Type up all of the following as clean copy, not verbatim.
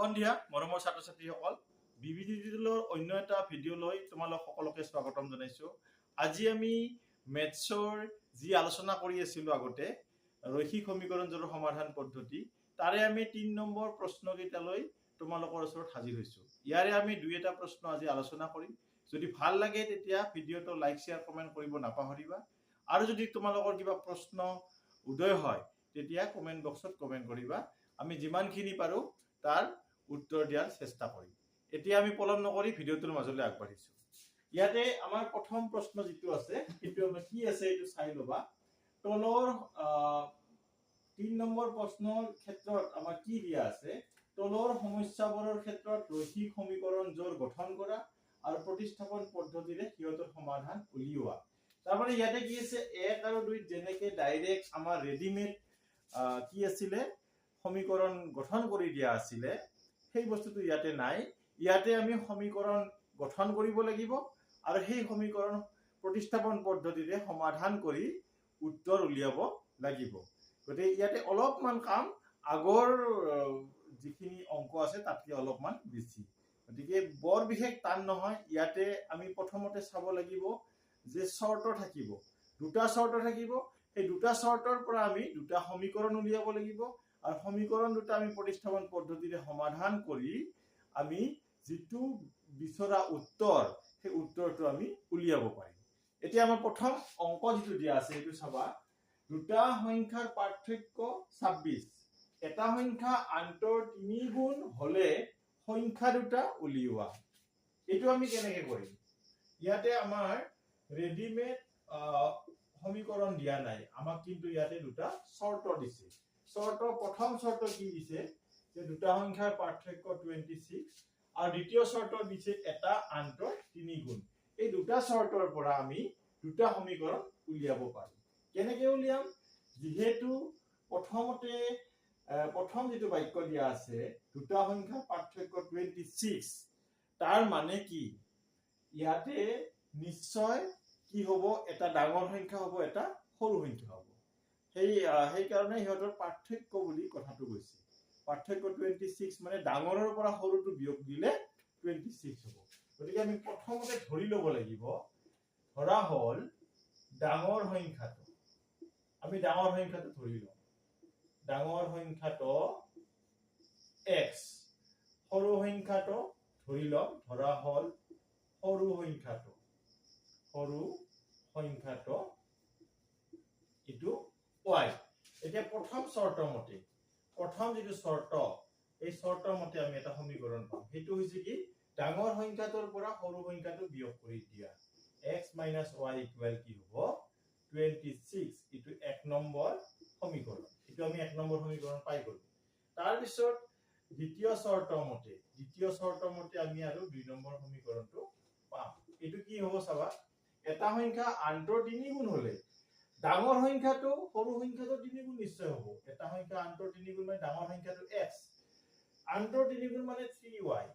সন্ধিয়া মৰমৰ ছাত্ৰ ছাত্ৰীসকল বিবিধি ডিজিটেলৰ অন্য এটা ভিডিঅ' লৈ তোমালোক সকলোকে স্বাগতম জনাইছো। আজি আমি মেথছৰ যি আলোচনা কৰি আছিলোঁ আগতে ৰৈখিক সমীকৰণ জোৰৰ সমাধান পদ্ধতি তাৰে আমি 3 নম্বৰ প্ৰশ্নকেইটালৈ তোমালোকৰ ওচৰত হাজিৰ হৈছোঁ। ইয়াৰে আমি দুই এটা প্ৰশ্ন আজি আলোচনা কৰিম। যদি ভাল লাগে তেতিয়া ভিডিঅ'টো লাইক শ্বেয়াৰ কমেণ্ট কৰিব নাপাহৰিবা। আৰু যদি তোমালোকৰ কিবা প্ৰশ্ন উদয় হয় তেতিয়া কমেণ্ট বক্সত কমেণ্ট কৰিবা। আমি যিমানখিনি পাৰোঁ তাৰ উত্তৰ দিয়াৰ চেষ্টা কৰিম। এতিয়া আমি পলম নকৰি ভিডিঅ'টোৰ মাজলৈ আগবাঢ়িছোঁ। ইয়াতে আমাৰ প্ৰথম প্ৰশ্ন যিটো আছে সেইটো আমাৰ কি আছে এইটো চাই ল'বা। তলৰ 3 নম্বৰ প্ৰশ্নৰ ক্ষেত্ৰত আমাৰ কি দিয়া আছে, তলৰ সমস্যাবোৰৰ ক্ষেত্ৰত ৰৈখিক সমীকৰণ জোৰ গঠন কৰা আৰু প্ৰতিস্থাপন পদ্ধতিৰে সিহঁতৰ সমাধান উলিওৱা। তাৰমানে ইয়াতে কি আছে 1 আৰু 2 যেনেকে ডাইৰেক্ট আমাৰ ৰেডিমেড কি আছিলে সমীকৰণ গঠন কৰি দিয়া আছিলে সেই বস্তুটো ইয়াতে নাই। ইয়াতে আমি সমীকৰণ গঠন কৰিব লাগিব আৰু সেই সমীকৰণ প্ৰতিস্থাপন পদ্ধতিৰে সমাধান কৰি উত্তৰ উলিয়াব লাগিব। গতিকে ইয়াতে অলপমান কাম আগৰ যিখিনি অংক আছে তাতকৈ অলপমান বেছি। গতিকে বৰ বিশেষ টান নহয়। ইয়াতে আমি প্ৰথমতে চাব লাগিব যে চৰ্ত থাকিব, দুটা চৰ্ত থাকিব। সেই দুটা চৰ্তৰ পৰা আমি দুটা সমীকৰণ উলিয়াব লাগিব আৰু সমীকৰণ দুটা আমি প্ৰতিস্থাপন পদ্ধতিৰে সমাধান কৰি আমি যিটো বিচৰা উত্তৰ সেই উত্তৰটো আমি উলিয়াব পাৰিম। এতিয়া আমাৰ প্ৰথম অংক যিটো দিয়া আছে এইটো চাবা। দুটা সংখ্যাৰ পাৰ্থক্য 26, এটা সংখ্যা আনটোৰ 3 গুণ হলে সংখ্যা দুটা উলিওৱা। এইটো আমি কেনেকৈ কৰিম? ইয়াতে আমাৰ ৰেডিমেড সমীকৰণ দিয়া নাই, আমাক কিন্তু ইয়াতে দুটা চৰ্ত দিছে। চৰ্ত প্ৰথম চৰ্ত কি দিছে যে দুটা সংখ্যাৰ পাৰ্থক্য 26 আৰু দ্বিতীয় চৰ্ত দিছে এটা আনটোৰ 3 গুণ। এই দুটা চৰ্তৰ পৰা আমি দুটা সমীকৰণ উলিয়াব পাৰোঁ। কেনেকৈ উলিয়াম? যিহেতু প্ৰথম যিটো বাক্য দিয়া আছে দুটা সংখ্যাৰ পাৰ্থক্য 26, তাৰ মানে কি ইয়াতে নিশ্চয় কি হ'ব, এটা ডাঙৰ সংখ্যা হ'ব এটা সৰু সংখ্যা হ'ব। সেইকাৰণে সিহঁতৰ পাৰ্থক্য বুলি কথাটো কৈছে। পাৰ্থক্য 26 মানে ডাঙৰৰ পৰা সৰুটো বিয়োগ দিলে 26 হ'ব। গতিকে আমি প্ৰথমতে ধৰি ল'ব লাগিব, ধৰা হ'ল ডাঙৰ সংখ্যাটো, আমি ডাঙৰ সংখ্যাটো ধৰি লওঁ। ডাঙৰ সংখ্যাটো x, সৰু সংখ্যাটো ধৰি লওঁ, ধৰা হ'ল সৰু সংখ্যাটো এইটো y। এতিয়া প্ৰথম চৰ্ত মতে, প্ৰথম যিটো চৰ্ত এই চৰ্ত মতে আমি এটা সমীকৰণ পাম। সেইটো হৈছে কি ডাঙৰ সংখ্যাটোৰ পৰা সৰু সংখ্যাটো বিয়োগ কৰি দিয়া। x - y = কি হ'ব 26। এইটো 1 নম্বৰ সমীকৰণ। এইটো আমি 1 নম্বৰ সমীকৰণ পাই গলো। তাৰ পিছত দ্বিতীয় চৰ্ত মতে আমি আৰু 2 নম্বৰ সমীকৰণটো পাম। এইটো কি হ'ব চাবা, এটা সংখ্যা আনটোৰ 3 গুণ হলে ডাঙৰ সংখ্যাটো সৰু সংখ্যাটোৰ 3 গুণ নিশ্চয় হ'ব। এটা সংখ্যা আনটোৰ 3 গুণ মানে ডাঙৰ সংখ্যাটো x, আনটোৰ 3 গুণ মানে 3y,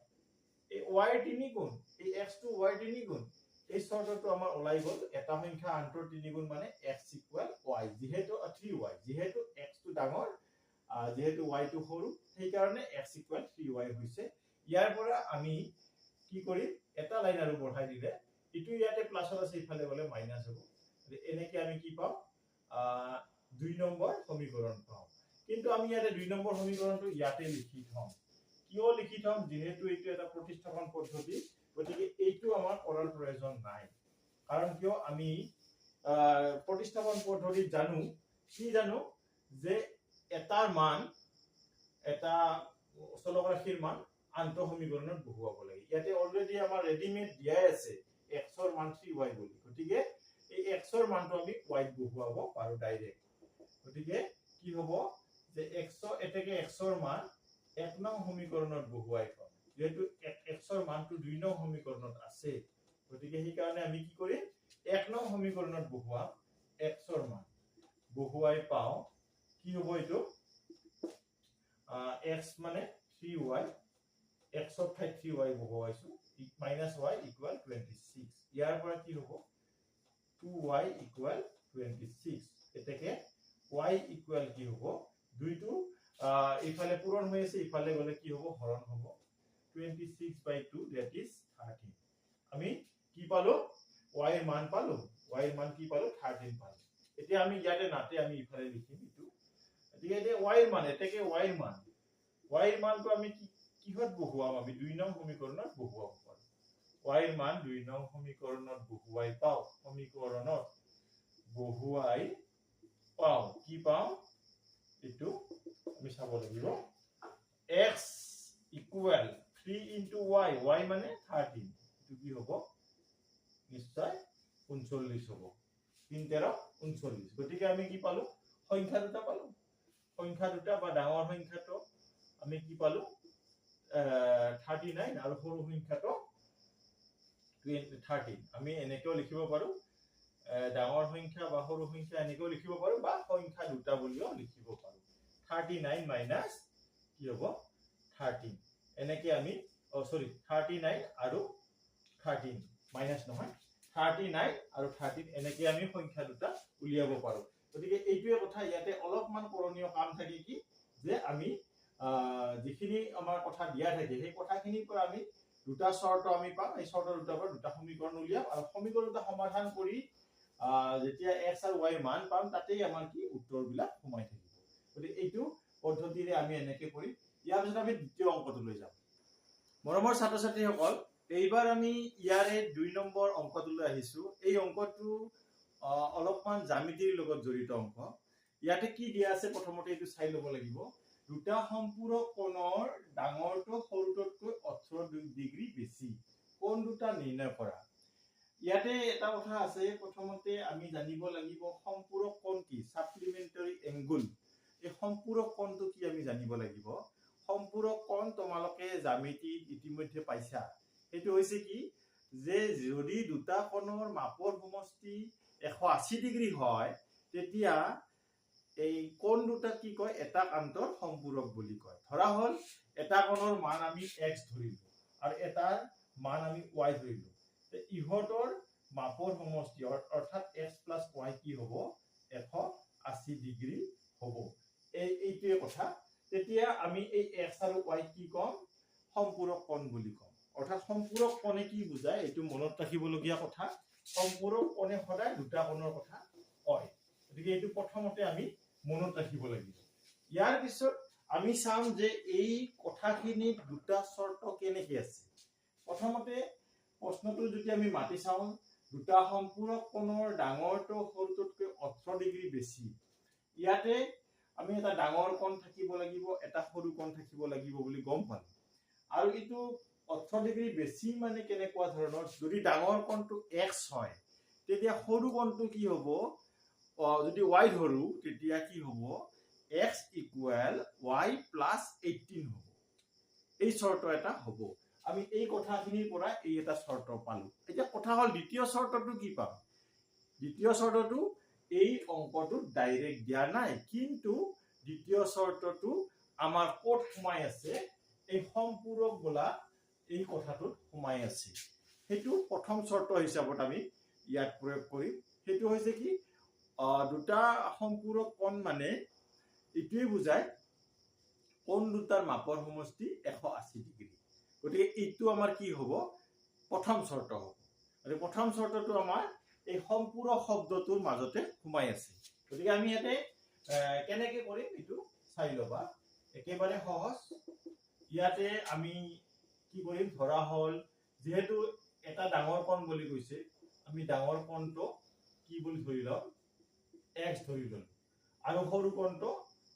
এই y 3 গুণ, এই x টো y 3 গুণ। এই চৰ্তটো আমাৰ ওলাই গ'ল, এটা সংখ্যা আনটোৰ 3 গুণ মানে x = y। যিহেতু 3y, যিহেতু x টো ডাঙৰ, যিহেতু y টো সৰু, সেই কাৰণে x = 3y হৈছে। ইয়াৰ পৰা আমি কি কৰিম, এটা লাইন আৰু বঢ়াই দিলে ইটো ইয়াতে প্লাসত আছে, ইফালে গলে মাইনাস হ'ব। এনেকে আমি কি পাম 2 নম্বৰ সমীকৰণ পাম। কিন্তু আমি ইয়াতে 2 নম্বৰ সমীকৰণটো ইয়াতে লিখি থম। কিয় লিখি থম? যেহেতু এইটো এটা প্ৰতিস্থাপন পদ্ধতি, গতিকে এইটো আমাৰ কৰাৰ প্ৰয়োজন নাই। কাৰণ কিয়, আমি প্ৰতিস্থাপন পদ্ধতিত জানো যে এটাৰ মান, এটা চলক ৰাশিৰ মান আনটো সমীকৰণত বহুৱাব লাগে। ইয়াতে অলৰেডি আমাৰ ৰেডিমেড দিয়াই আছে x ৰ মান 3y বুলি। গতিকে এই x ৰ মানটো আমি y ত বহুৱাব পাৰো ডাইৰেক্ট। গতিকে কি হ'ব যে x ৰ মান 1 নং সমীকৰণত বহুৱাই পাম। যেহেতু x ৰ মানটো 2 নং সমীকৰণত আছে, গতিকে সেই কাৰণে আমি কি কৰিম 1 নং সমীকৰণত বহুৱাম। x ৰ মান বহুৱাই পাও কি হ'ব, এইটো x মানে 3y, x ৰ ঠাইত 3y বহুৱাইছো, -y = 26। ইয়াৰ পৰা কি হ'ব 2y = 26। এতেকে y = কি হ'ব, 2 টো ইফালে পূৰণ হৈ আছে, ইফালে গলে কি হ'ব হৰণ হ'ব 26/2 that is 13 আমি কি পালো y এর মান পালো y এর মান কি পালো 13 পালো এতিয়া আমি ইয়াতে নাতে আমি ইফালে লিখিম ইটো এতিয়া এই y এর মান এটাকে y এর মানটো আমি কিহত বহুৱাম আমি 2 নং সমীকৰণত বহুৱাব পাৰো y এৰ মান 2 নং সমীকৰণত বহুৱাই পাও সমীকৰণত বহুৱাই পাও কি পাও এটো আমি চাব লাগিব x equal 3 into y y মানে 13 এটো কি হ'ব নিশ্চয় 39 হ'ব 3 13 39 গতিকে আমি কি পালো সংখ্যা দুটা পালো সংখ্যা দুটা বা ডাঙৰ সংখ্যাটো আমি কি পালো 39 আৰু সৰু সংখ্যাটো 13 আমি এনেকেও লিখিব পাৰো ডাঙৰ সংখ্যা বা সৰু সংখ্যা এনেকেও লিখিব পাৰো বা সংখ্যা দুটা বুলিও লিখিব পাৰো 39 মাইনাস কি হ'ব 13 এনেকে আমি সৰি 39 আৰু 13 মাইনাস নহয় 39 আৰু 13 এনেকে আমি সংখ্যা দুটা উলিয়াব পাৰো গতিকে এইটোৱে কথা ইয়াতে অলপমান কৰণীয় কাম থাকে কি যে আমি যিখিনি আমাৰ কথা দিয়া থাকে সেই কথাখিনিৰ পৰা আমি দুটা শৰ্ত আমি পাম এই শৰ্তৰ দুটাৰ পৰা দুটা সমীকৰণ উলিয়াম আৰু সমীকৰণ দুটা সমাধান কৰি যেতিয়া x আৰু y মান পাম তাতেই আমাৰ কি উত্তৰবিলাক সোমাই থাকিব গতিকে এইটো পদ্ধতিৰে আমি এনেকে কৰি ইয়াৰ পিছত আমি দ্বিতীয় অংকটো লৈ যাম মৰমৰ ছাত্ৰ ছাত্ৰীসকল এইবাৰ আমি ইয়াৰে 2 নম্বৰ অংকটোলৈ আহিছো এই অংকটো অলপমান জ্যামিতিৰ লগত জড়িত অংক ইয়াতে কি দিয়া আছে প্ৰথমতে এইটো চাই ল'ব লাগিব দুটা সম্পূৰক কোণৰ ডাঙৰটো সৰুটোতকৈ 18 ডিগ্ৰী বেছি কোণ দুটা নিৰ্ণয় কৰা ইয়াতে এটা কথা আছে প্ৰথমতে আমি জানিব লাগিব সম্পূৰক কোণ কি সাপ্লিমেন্টাৰী এংগল এই সম্পূৰক কোণটো কি আমি জানিব লাগিব সম্পূৰক কোণ তোমালোকে জ্যামিতি ইতিমধ্যে পাইছা এটো হৈছে কি যে যদি দুটা কোণৰ মাপৰ সমষ্টি 180 ডিগ্ৰী হয় তেতিয়া এই কোণ দুটা কি কয় এটা আন্তৰ সম্পূৰক বুলি কয় ধৰা হল এটা কোণৰ মান আমি x ধৰিলো আৰু এটাৰ মান আমি y ধৰিলো তে ইহতৰ মাপৰ সমষ্টি অৰ্থাৎ x + y কি হ'ব 180 ডিগ্ৰী হ'ব এইটোৱে কথা তেতিয়া আমি এই x আৰু y কি কম সম্পূৰক কোণ বুলি কম অৰ্থাৎ সম্পূৰক কোণে কি বুজায় এটো মনত ৰাখিবলগীয়া কথা সম্পূৰক কোণে সদায় দুটা কোণৰ কথা কয় গতিকে এটো প্ৰথমতে আমি মনত ৰাখিব লাগিব ইয়াৰ পিছত আমি চাম যে এই কথাখিনি দুটা শৰ্ত কেনেকে আছে প্ৰথমতে প্ৰশ্নটো যদি আমি মাতি চাও দুটা সম্পূৰক কোণৰ ডাঙৰটো সৰুটোতকৈ 18 ডিগ্ৰী বেছি ইয়াতে আমি এটা ডাঙৰ কোণ থাকিব লাগিব এটা সৰু কোণ থাকিব লাগিব বুলি গম পালো আৰু এটো 18 ডিগ্ৰী বেছি মানে কেনেকুৱা ধৰণৰ যদি ডাঙৰ কোণটো x হয় তেতিয়া সৰু কোণটো কি হ'ব যদি y ধৰো তেতিয়া কি হ'ব x = y + 18 হ'ব এই শর্ত এটা হ'ব আমি এই কথাখিনিৰ পৰা এই এটা শৰ্ত পালো এতিয়া কথা হল দ্বিতীয় শৰ্তটো কি পাম দ্বিতীয় শৰ্তটো এই অংকটো ডাইৰেক্ট দিয়া নাই কিন্তু দ্বিতীয় শৰ্তটো আমাৰ কোড সোমাই আছে এই সম্পূৰক বলা এই কথাটোত সোমাই আছে হেতু প্ৰথম শৰ্ত হিচাপত আমি ইয়াত প্ৰয়োগ কৰিম হেতু হৈছে কি দুটা সম্পূৰক কোণ মানে ইটোৱে বুজায় কোণ দুটাৰ মাপৰ সমষ্টি 180 ডিগ্ৰী গতিকে এইটো আমাৰ কি হ'ব প্ৰথম শৰ্ত হ'ব আৰু প্ৰথম শৰ্তটো আমাৰ এই সম্পূৰক শব্দটোৰ মাজতে সোমাই আছে গতিকে আমি ইয়াতে কেনেকে কৰিম এটো চাই লবা একেবাৰে সহজ ইয়াতে আমি কি কৰিম ধৰা হল যেহেতু এটা ডাঙৰ কোণ বুলি কৈছে আমি ডাঙৰ কোণটো কি বুলি ধৰি লম x ধৰি লম আৰু সৰু কোণটো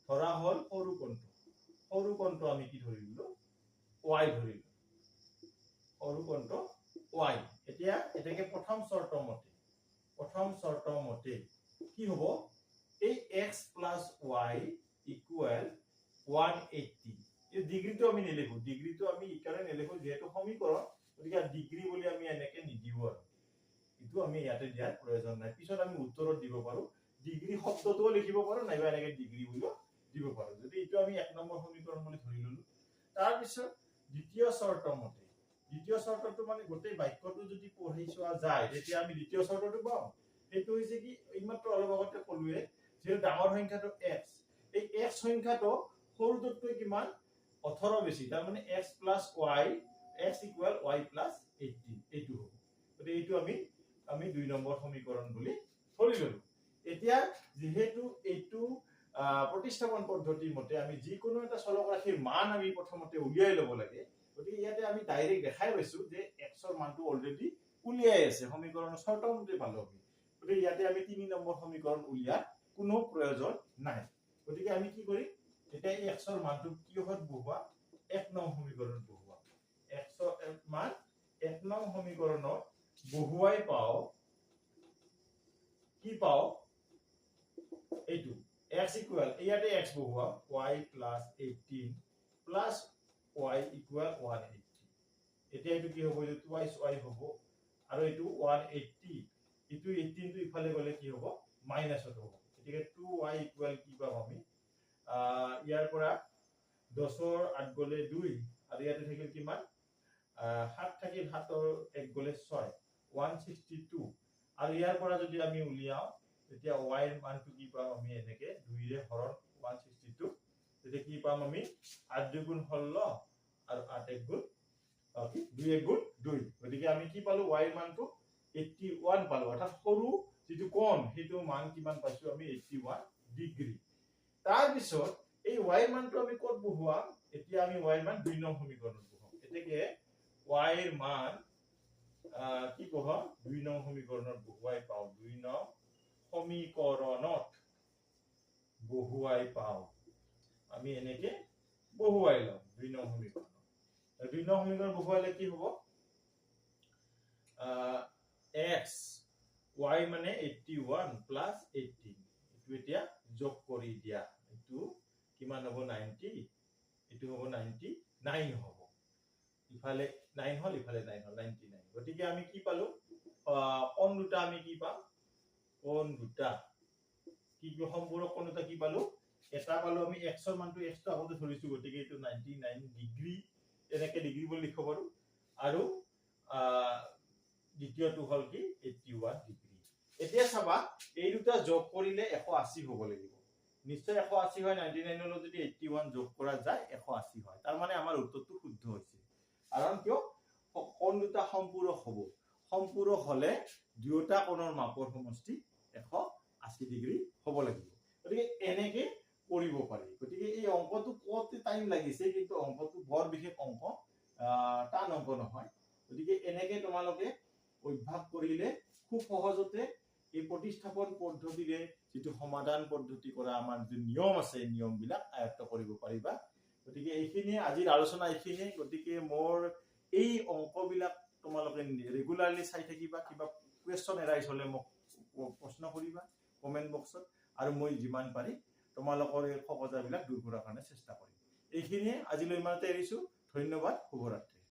ধৰা হল সৰু কোণটো আমি কি ধৰিলো y ধৰিলো সৰু কোণটো y এতিয়া এটাকে প্ৰথম শর্ত মতে কি হ'ব এই x + y = 180 এই ডিগ্ৰীটো আমি নিলিখো ডিগ্ৰীটো আমি ইকাৰে নিলিখো যেহেতু সমীকৰণ গতিকে ডিগ্ৰী বুলি আমি এনেকে নিদিও আৰু ইটো আমি ইয়াতে দিয়াৰ প্ৰয়োজন নাই পিছত আমি উত্তৰত দিব পাৰো ডিগ্ৰী শব্দটোও লিখিব পাৰো নাইবা এনেকে ডিগ্ৰী বুলিও দিব পাৰো যদি ইটো আমি এক নম্বৰ সমীকৰণ বুলি ধৰি ললো তাৰ পিছত দ্বিতীয় শৰ্তটো মানে গোটেই বাক্যটো যদি পঢ়ি চোৱা যায় তেতিয়া আমি দ্বিতীয় শৰ্তটো পাম এটো হৈছে কি এইমাত্ৰ অলপ আগতে ক'লোৱে যে ডাঙৰ সংখ্যাটো x এই x সংখ্যাটো সৰুটোতকৈ কিমান 18 বেছি, তাৰ মানে x plus y x equal y plus 18 এইটো হ'ব। গতিকে এইটো আমি 2 নম্বৰ সমীকৰণ বুলি ধৰি ললো। এতিয়া যেহেতু এইটো প্ৰতিস্থাপন পদ্ধতিৰ মতে আমি যিকোনো এটা চলক ৰাশিৰ মান আমি প্ৰথমতে উলিয়াই ল'ব লাগে। গতিকে ইয়াতে আমি ডাইৰেক্ট দেখাই পাইছো যে x ৰ মানটো অলৰেডি উলিয়াই আছে, সমীকৰণৰ শৰ্তমতে পালো আমি। গতিকে ইয়াতে আমি 3 নম্বৰ সমীকৰণ উলিয়াৰ কোনো প্ৰয়োজন নাই। গতিকে আমি কি কৰিম, এতিয়া এই x ৰ মানটো কিহত বহুৱা, 1 নং সমীকৰণত বহুৱা। x ৰ মান 1 নং সমীকৰণত বহুৱাই পাও কি পাও, এইটো x equal ইয়াতে x বহুৱা y plus 18 plus y equal 180। এতিয়া এইটো কি হ'ব, এইটো twice y হ'ব আৰু এইটো 180, এইটো 18 টো ইফালে গলে কি হ'ব, মাইনাস হ'ব। গতিকে 2y equal কি পাম আমি, ইয়াৰ পৰা 10 ৰ 8 গলে 2 আৰু ইয়াতে থাকিল কিমান 7 থাকিল, 7 ৰ 1 গলে 6 162। আৰু ইয়াৰ পৰা যদি আমি উলিয়াও তেতিয়া y ৰ মানটো কি পাম আমি, এনেকে 2 ৰে হৰণ 162, তেতিয়া কি পাম আমি 8 2 গুণ 16 আৰু 8 1 গুণ 2 1 গুণ 2। গতিকে আমি কি পালো, y ৰ মানটো 81 পালো, অৰ্থাৎ সৰু যেটো কোণ সেইটো মান কিমান পাইছো আমি 81 ডিগ্ৰী। তাৰ পিছত এই y ৰ মানটো আমি ক'ত বহুৱাম, এতিয়া আমি y ৰ মান 2 নং সমীকৰণত বহুৱাম। এতেকে y ৰ মান কি বহুৱাম, 2 নং সমীকৰণত বহুৱাই পাও, 2 নং সমীকৰণত বহুৱাই পাও, আমি এনেকে বহুৱাই লম 2 নং সমীকৰণত। 2 নং সমীকৰণ বহুৱালে কি হ'ব, x y মানে 81 plus 18, এইটো এতিয়া যোগ কৰি দিয়া, এইটো কিমান হ'ব 90, এইটো হ'ব 99 হ'ব, ইফালে 9 হল ইফালে 9 হল 99। গতিকে আমি কি পালো, কোণ দুটা আমি কি পাম, কোণ দুটা কি সম্পূৰক কোণ দুটা কি পালো, এটা পালো আমি x ৰ মানটো x টো আগতে ধৰিছো, গতিকে এইটো 99 ডিগ্ৰী এনেকে ডিগ্ৰী বুলি লিখিব পাৰো, আৰু দ্বিতীয়টো হল কি 81 ডিগ্ৰী। এতিয়া চাবা এই দুটা যোগ কৰিলে 180 হ'ব লাগিব, নিশ্চয় 180 হয়, 99 ৰ যদি 81 যোগ কৰা যায় 180 হয়, তাৰ মানে আমাৰ উত্তৰটো শুদ্ধ হৈছে। কাৰণ কিয়, কোণ দুটা সম্পূৰক হ'ব, সম্পূৰক হলে দুয়োটা কোণৰ মাপৰ সমষ্টি 180 ডিগ্ৰী হ'ব লাগিব। গতিকে এনেকে কৰিব পাৰি। গতিকে এই অংকটো কতে টাইম লাগিছে, কিন্তু অংকটো বৰ বিশেষ অংক, টান অংক নহয়। গতিকে এনেকে তোমালোকে অভ্যাস কৰিলে খুব সহজতে এই প্ৰতিস্থাপন পদ্ধতিৰে যেটো সমাধান পদ্ধতি কৰা আমাৰ যে নিয়ম আছে, নিয়মবিলাক আয়ত্ত কৰিব পাৰিবা। গতিকে এইখিনি আজিৰ আলোচনা এইখিনি। গতিকে মোৰ এই অংকবিলাক তোমালোকে ৰেগুলাৰলি চাই থাকিবা, কিবা কুৱেশ্যন এৰাইজ হলে মোক প্ৰশ্ন কৰিবা কমেন্ট বক্সত, আৰু মই যিমান পাৰি তোমালোকৰ এই সহজাবিলাক দূৰ কৰাৰ কাৰণে চেষ্টা কৰিম। এইখিনিয়ে আজিলৈ ইমানতে এৰিছো। ধন্যবাদ, শুভৰাত্ৰি।